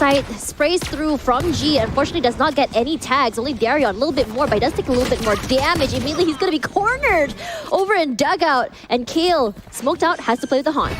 Sight sprays through from Jeed. Unfortunately, does not get any tags. Only Deryeon a little bit more, but he does take a little bit more damage. Immediately, he's going to be cornered over in dugout. And kael, smoked out, has to play with the haunt.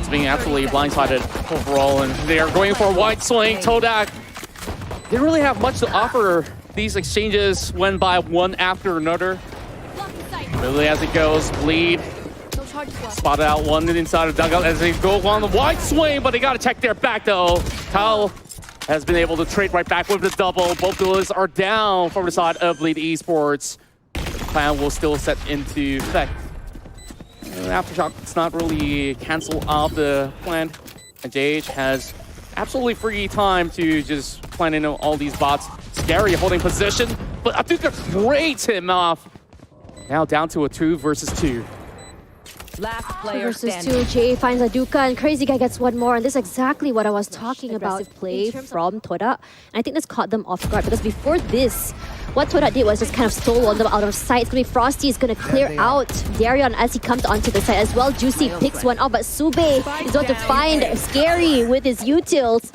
It's being absolutely blindsided overall, and they are going for a wide swing. Todak didn't really have much to offer. These exchanges went by one after another. Really, as it goes, Bleed spotted out one inside of dugout as they go on the wide swing, but they got to check their back though. Kael has been able to trade right back with the double. Both duelists are down from the side of Bleed eSports. The plan will still set into effect. And Aftershock, it's not really cancel out the plan. And JayH has absolutely free time to just plan in all these bots. sScary holding position, but adukaaaa trades him off. Now down to a 2 versus 2. Last player versus standing. 2. JayH finds adukaaaa and crazyguy gets one more. And this is exactly what I was talking about. Play from Todak. And I think this caught them off guard because before this, what Todak did was just kind of stole them out of sight. It's going to be Frosty is going to clear out Deryeon as he comes onto the side as well. Juicy picks one up, but subbey is going to find sScary with his utils.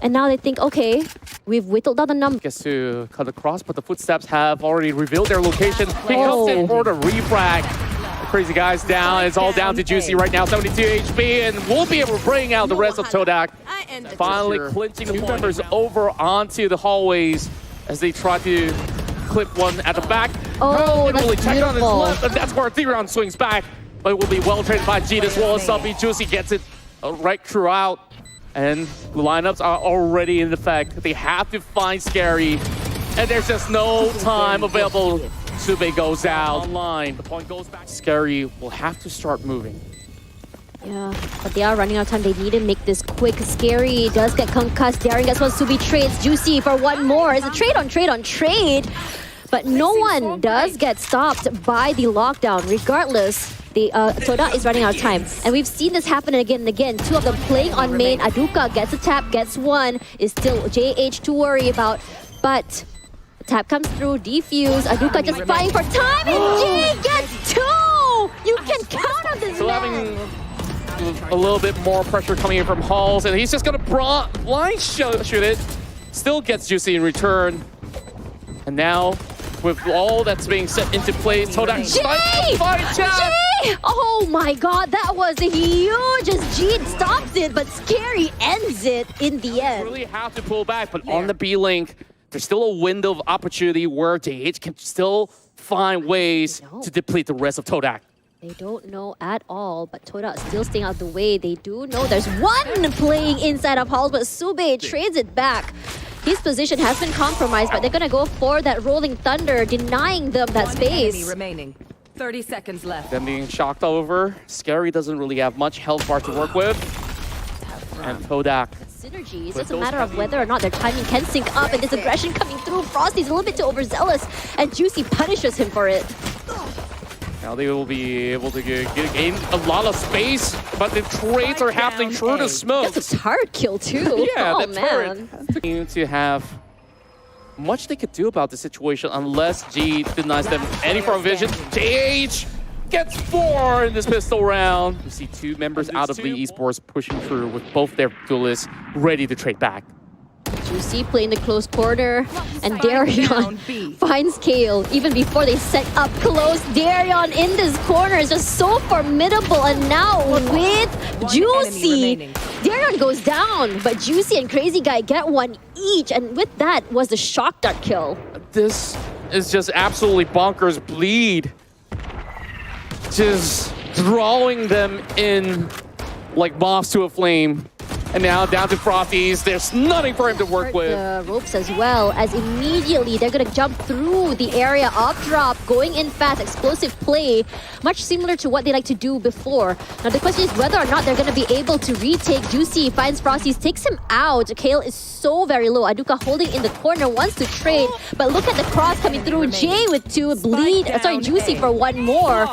And now they think, okay, we've whittled down the number. Gets to cut across, but the footsteps have already revealed their location. He comes in for the refrag. Crazyguy's down. It's all down to Juicy right now. 72 HP, and we'll be able to bring out the rest of Todak. Finally clinching the members over onto the hallways as they try to clip one at the back. Oh, that's really check on his beautiful. left, and that's where Deryeon swings back. But it will be well traded by Jeed as well as subbey. Juicy gets it right throughout. And the lineups are already in effect. They have to find sScary, and there's just no time available. subbey goes out online. The point goes back. sScary will have to start moving. Yeah, but they are running out of time. They need to make this quick. sScary does get concussed. Deryeon gets one. subbey trades Juicy for one more. It's a trade on trade on trade. But no one does get stopped by the lockdown. Regardless, the Todak is running out of time. And we've seen this happen again and again. Two of them playing on main. adukaaaa gets a tap, gets one. Is still JayH to worry about. But tap comes through, defuse. adukaaaa just fighting for time, and Jeed gets 2! You can count on this Still man. having a little bit more pressure coming in from Halls, and he's just gonna blind shoot it. Still gets Juicy in return. And now, with all that's being set into place, Todak JayH! Oh my god, that was huge as Jeed stops it, but sScary ends it in the end. Really have to pull back, but on the B-Link, there's still a window of opportunity where JayH can still find ways to deplete the rest of Todak. They don't know at all, but Todak still staying out of the way. They do know there's one playing inside of Halls, but subbey trades it back. His position has been compromised, but they're going to go for that rolling thunder, denying them that space. Remaining. 30 seconds left. Them being shocked over. sScary doesn't really have much health bar to work with. And Todak. Synergy. It's just a matter of whether or not their timing can sync up, and this aggression coming through. Frosty's a little bit too overzealous, and Juicy punishes him for it. Now they will be able to gain a lot of space, but the trades are happening through the smoke. That's a turret kill too. Yeah, oh, the man. turret. To have much they could do about the situation unless Jeed denies them any form of vision. JayH gets 4 in this pistol round. You see 2 members out of the eSports pushing through with both their duelists ready to trade back. Juicy playing the close corner, and Deryeon finds kael even before they set up close. Deryeon in this corner is just so formidable, and now with Juicy, Deryeon goes down, but Juicy and crazyguy get one each, and with that was the shock dart kill. This is just absolutely bonkers. Bleed just drawing them in like moths to a flame. And now down to FrostyZ. There's nothing for him to work with. The ropes as well, as immediately they're going to jump through the area of drop, going in fast, explosive play, much similar to what they like to do before. Now the question is whether or not they're going to be able to retake. Juicy finds FrostyZ, takes him out. kael is so very low. adukaaaa holding in the corner, wants to trade, but look at the cross coming through. Jay with 2, Bleed, sorry, Juicy for 1 more.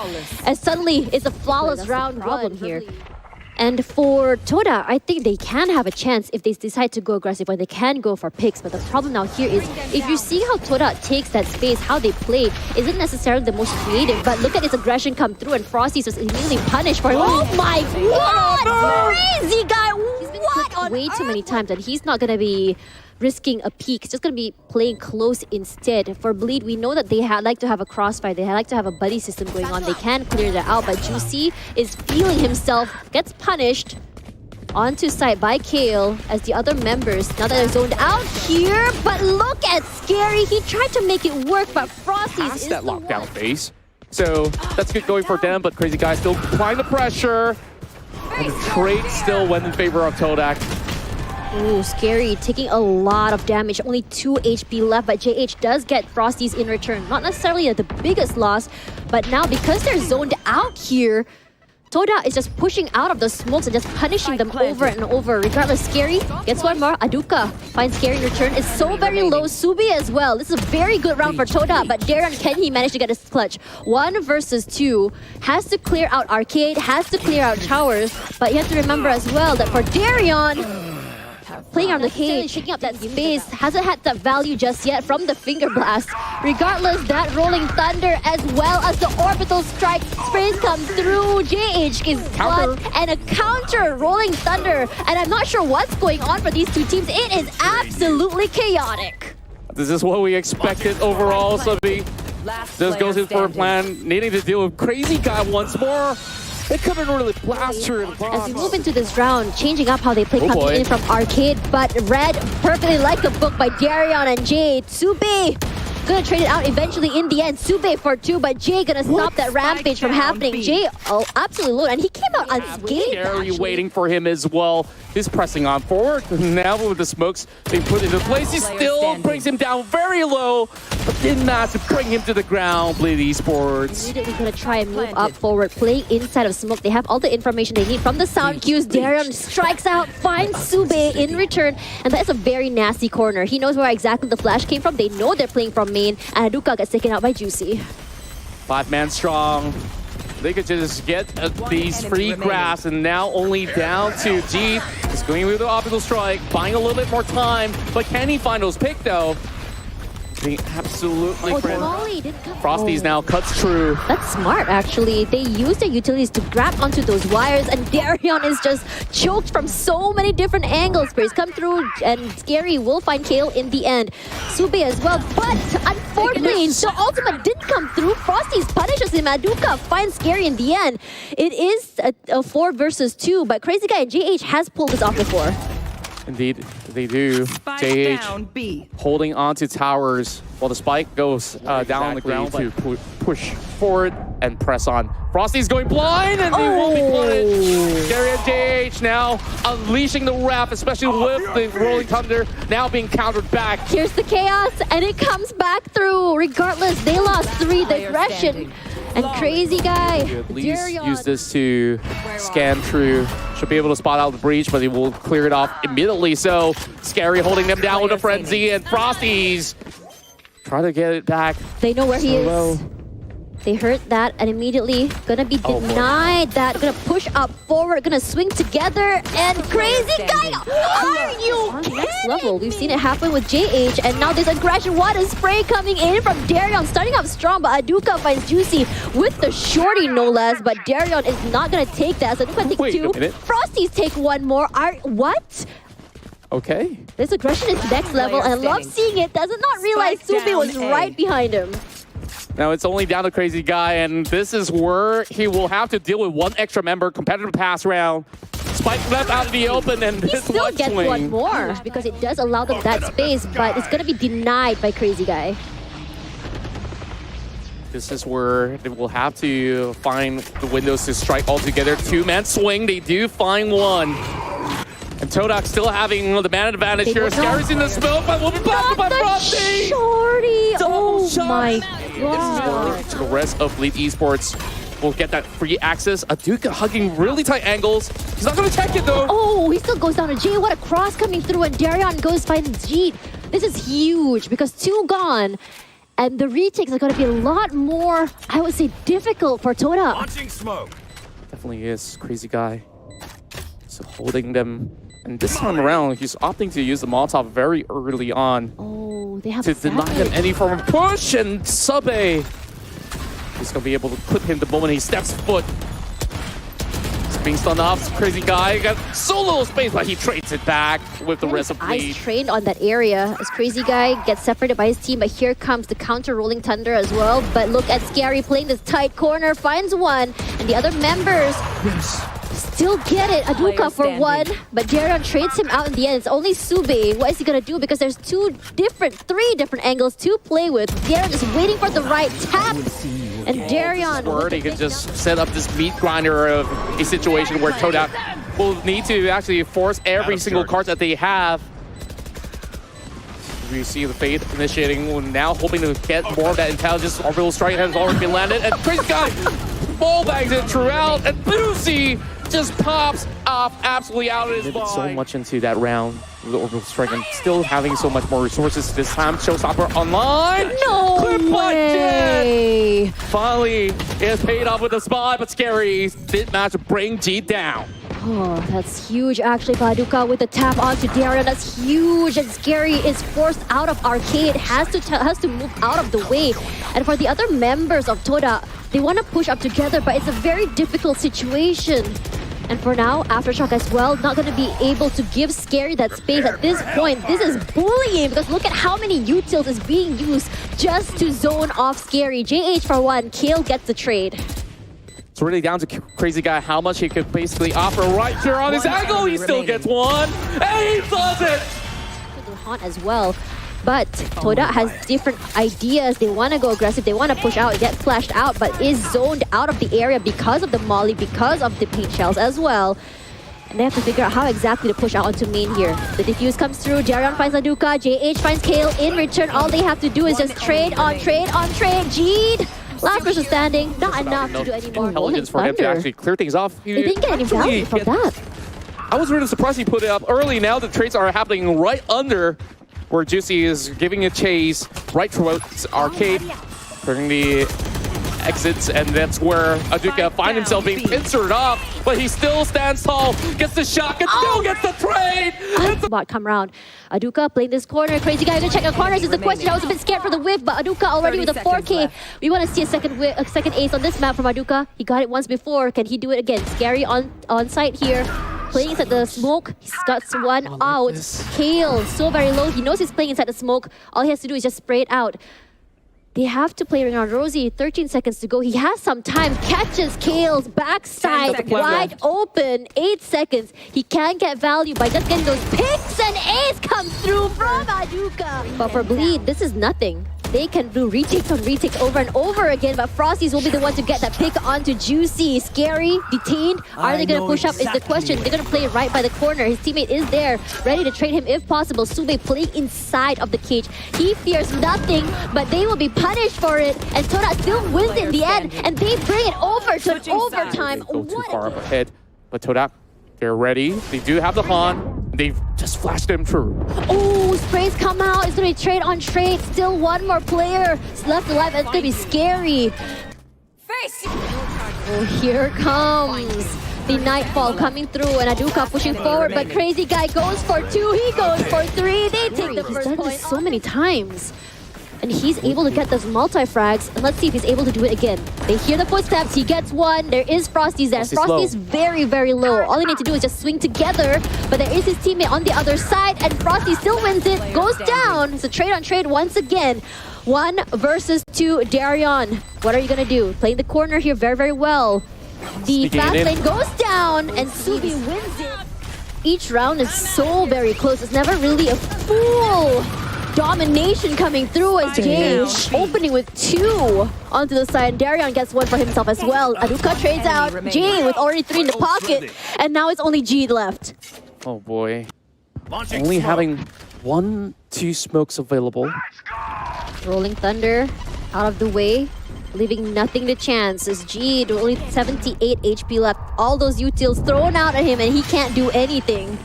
And suddenly it's a flawless round problem here. And for Todak, I think they can have a chance if they decide to go aggressive, or they can go for picks. But the problem now here is, if you see how Todak takes that space, how they play, isn't necessarily the most creative. But look at this aggression come through, and FrostyZ was immediately punished for it. Oh my god! Crazy guy! clicked way too many times, and he's not gonna be risking a peek. He's just gonna be playing close instead. For Bleed, we know that they like to have a crossfire. They like to have a buddy system going on. They can clear that out, but Juicy is feeling himself, gets punished. Onto site by kael as the other members, now that they're zoned out here, but look at sScary. He tried to make it work, but FrostyZ is that the lockdown one. phase. So that's good going for them, but crazyguy still applying the pressure. And the trade still went in favor of Todak. Ooh, sScary taking a lot of damage. Only 2 HP left, but JayH does get FrostyZ in return. Not necessarily the biggest loss, but now because they're zoned out here, Todak is just pushing out of the smokes and just punishing them over and over. Regardless, sScary gets one more. adukaaaa finds sScary in return. It's so very low. subbey as well. This is a very good round for Todak, but Deryeon, can he manage to get his clutch? 1 versus 2. Has to clear out Arcade, has to clear out Towers, but you have to remember as well that for Deryeon, playing on the cage, shaking up that space, hasn't had that value just yet from the finger blast. Regardless, that rolling thunder as well as the orbital strike sprays come through. JayH is blood and a counter rolling thunder. And I'm not sure what's going on for these two teams. It is absolutely chaotic. This is what we expected overall, subbey. This goes in for a plan, needing to deal with crazyguy once more. They couldn't really blast her. As we move into this round, changing up how they play, coming in from Arcade, but read perfectly like a book by Deryeon and Jeed. subbey gonna trade it out eventually in the end. subbey for 2, but Jay gonna stop that rampage from happening. Jay, absolutely low, and he came out unscathed. SScary waiting for him as well. He's pressing on forward. Now with the smokes being put into place, he still brings him down very low, but did not to bring him to the ground. Bleed eSports. Immediately gonna try and move up forward, playing inside of smoke. They have all the information they need from the sound cues. Deryeon strikes out, finds subbey in return, and that is a very nasty corner. He knows where exactly the flash came from. They know they're playing from main, and adukaaaa gets taken out by Juicy. 5-man strong. They could just get these free grabs, and now only down to Jeed. He's going with the optical strike, buying a little bit more time, but can he find those pick though? Being absolutely FrostyZ now cuts through. That's smart, actually. They use their utilities to grab onto those wires, and Deryeon is just choked from so many different angles. Sprays come through, and sScary will find kael in the end. subbey as well, but unfortunately, the ultimate didn't come through. FrostyZ punishes him. adukaaaa finds sScary in the end. It is a 4 versus 2, but crazyguy and JayH has pulled this off before. Indeed, they do. JayH holding on to towers while the spike goes down on the ground to push forward and press on. FrostyZ going blind, and they will be punished. SScary and JayH now unleashing the wrath, especially with the rolling thunder now being countered back. Here's the chaos, and it comes back through. Regardless, they lost 3. The aggression. And crazyguy, at least use this to scan through. Should be able to spot out the breach, but he will clear it off immediately. So sScary holding them down with a frenzy, and FrostyZ try to get it back. They know where he is. They heard that and immediately gonna be denied that. Gonna push up forward, gonna swing together, and crazyguy, are you kidding? Next level, we've seen it happen with JayH, and now there's aggression. What a spray coming in from Deryeon, starting off strong, but adukaaaa finds Juicy with the shorty, no less, but Deryeon is not gonna take that. So adukaaaa take 2. FrostyZ take 1 more. What? Okay. This aggression is next level, and I love seeing it. Does not realize subbey was right behind him. Now it's only down to crazyguy, and this is where he will have to deal with 1 extra member. Competitive pass round. Spike left out in the open, and he still gets swing. 1 more because it does allow them that space, but it's going to be denied by crazyguy. This is where they will have to find the windows to strike all together. 2-man swing. They do find 1. And Todak still having the man advantage here. sScary's in the smoke, but will be blocked by FrostyZ! Shorty! Oh my god. The rest of Bleed eSports will get that free access. adukaaaa hugging really tight angles. He's not going to check it though. Oh, he still goes down to Jay. What a cross coming through, and Deryeon goes finds Jeed. This is huge because 2 gone. And the retakes are going to be a lot more, I would say, difficult for Todak. Launching smoke. Definitely is. Crazyguy. So holding them. And this time around, he's opting to use the Molotov very early on. Oh, they have to deny him any form of push, and subbey. He's going to be able to clip him the moment he steps foot. being stunned off. crazyguy got so little space, but he trades it back with the rest of Eyes Bleed. trained on that area as crazyguy gets separated by his team, but here comes the counter rolling thunder as well. But look at sScary playing this tight corner, finds one, and the other members still get it. adukaaaa for one, but Deryeon trades him out in the end. It's only subbey. What is he gonna do? Because there's three different angles to play with. Deryeon is waiting for the right tap. And Deryeon, He can just set up this meat grinder of a situation where Todak will need to actually force every single card that they have. We see the Fade initiating, now hoping to get more of that intelligence. Orbital Strike has already been landed, and crazyguy ball bangs it throughout, and Lucy just pops off absolutely out of his ball. So much into that round with the Orbital Strike and still having so much more resources this time. Showstopper online. No way! Finally, it's paid off with a spot, but sScary did manage to bring Jeed down. Oh, that's huge actually for adukaaaa with the tap onto Deryeon. That's huge, and sScary is forced out of arcade, has to move out of the way. And for the other members of Todak, they want to push up together, but it's a very difficult situation. And for now, Aftershock as well, not going to be able to give sScary that space at this point. This is bullying, because look at how many utils is being used just to zone off sScary. JayH for one, kael gets the trade. It's really down to crazyguy how much he could basically offer right here on his angle. He still gets one, and he does it! Haunt as well. But Todak has different ideas. They want to go aggressive, they want to push out, get flashed out, but is zoned out of the area because of the molly, because of the paint shells as well. And they have to figure out how exactly to push out onto main here. The defuse comes through, Deryeon finds adukaaaa, JayH finds kael. In return, all they have to do is just trade on trade on trade. Jeed! Last person standing, not enough to do any more. Intelligence for him to actually clear things off. They didn't get any value from that. I was really surprised he put it up early. Now the trades are happening right under where Juicy is giving a chase right towards arcade, turning the exits, and that's where adukaaaa finds himself being pincered off, but he still stands tall, gets the shot, and still gets the trade! Bot come round. adukaaaa playing this corner. Crazyguy gonna check out corners is the question. I was a bit scared for the whiff, but adukaaaa already with a 4K. We want to see a second ace on this map from adukaaaa. He got it once before. Can he do it again? sScary on site here. Playing inside the smoke. He's got one out. kael, so very low. He knows he's playing inside the smoke. All he has to do is just spray it out. They have to play around Rosie. 13 seconds to go. He has some time. Catches kael's backside wide open. 8 seconds. He can get value by just getting those picks, and ace comes through from adukaaaa. But for Bleed, this is nothing. They can do retakes on retakes over and over again, but FrostyZ will be the one to get that pick onto Juicy. sScary, detained. Are they going to push up is the question. They're going to play right by the corner. His teammate is there, ready to trade him if possible. subbey playing inside of the cage. He fears nothing, but they will be punished for it. And Todak still wins in the end, and they bring it over to overtime. Go too far up ahead, but Todak, they're ready. They do have the Han. They've just flashed him through. Oh, sprays come out. It's going to be trade on trade. Still one more player left alive. It's going to be sScary. Oh, here comes the Nightfall coming through, and adukaaaa pushing forward, but crazyguy goes for 2. He goes for 3. They take the first point. He's done this so many times. And he's able to get those multi-frags. And let's see if he's able to do it again. They hear the footsteps. He gets one. There is FrostyZ there. FrostyZ very, very low. All they need to do is just swing together. But there is his teammate on the other side. And Frosty still wins it. Goes down. It's a trade on trade once again. 1 versus 2. Deryeon, what are you going to do? Playing the corner here very, very well. The fast lane goes down. And subbey wins it. Each round is so very close. It's never really a full domination coming through as JayH opening with 2 onto the side. Deryeon gets 1 for himself as well. adukaaaa trades out. Jay with already 3 in the pocket. And now it's only Jeed left. Oh boy. Only having 1-2 smokes available. Rolling Thunder out of the way, leaving nothing to chance as Jeed only 78 HP left. All those utils thrown out at him and he can't do anything.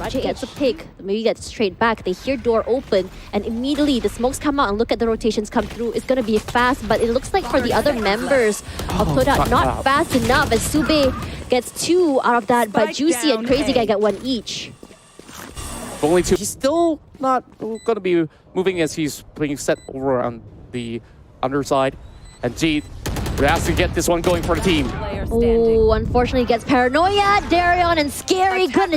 Jay gets a pick, maybe gets straight back. They hear door open, and immediately the smokes come out and look at the rotations come through. It's gonna be fast, but it looks like for the other members of Todak, not fast enough as subbey gets 2 out of that, but Juicy and crazyguy get 1 each. Only 2. He's still not gonna be moving as he's being set over on the underside. And Jeed has to get this one going for the team. standing. Oh, unfortunately gets paranoia. Deryeon and sScary. Goodness.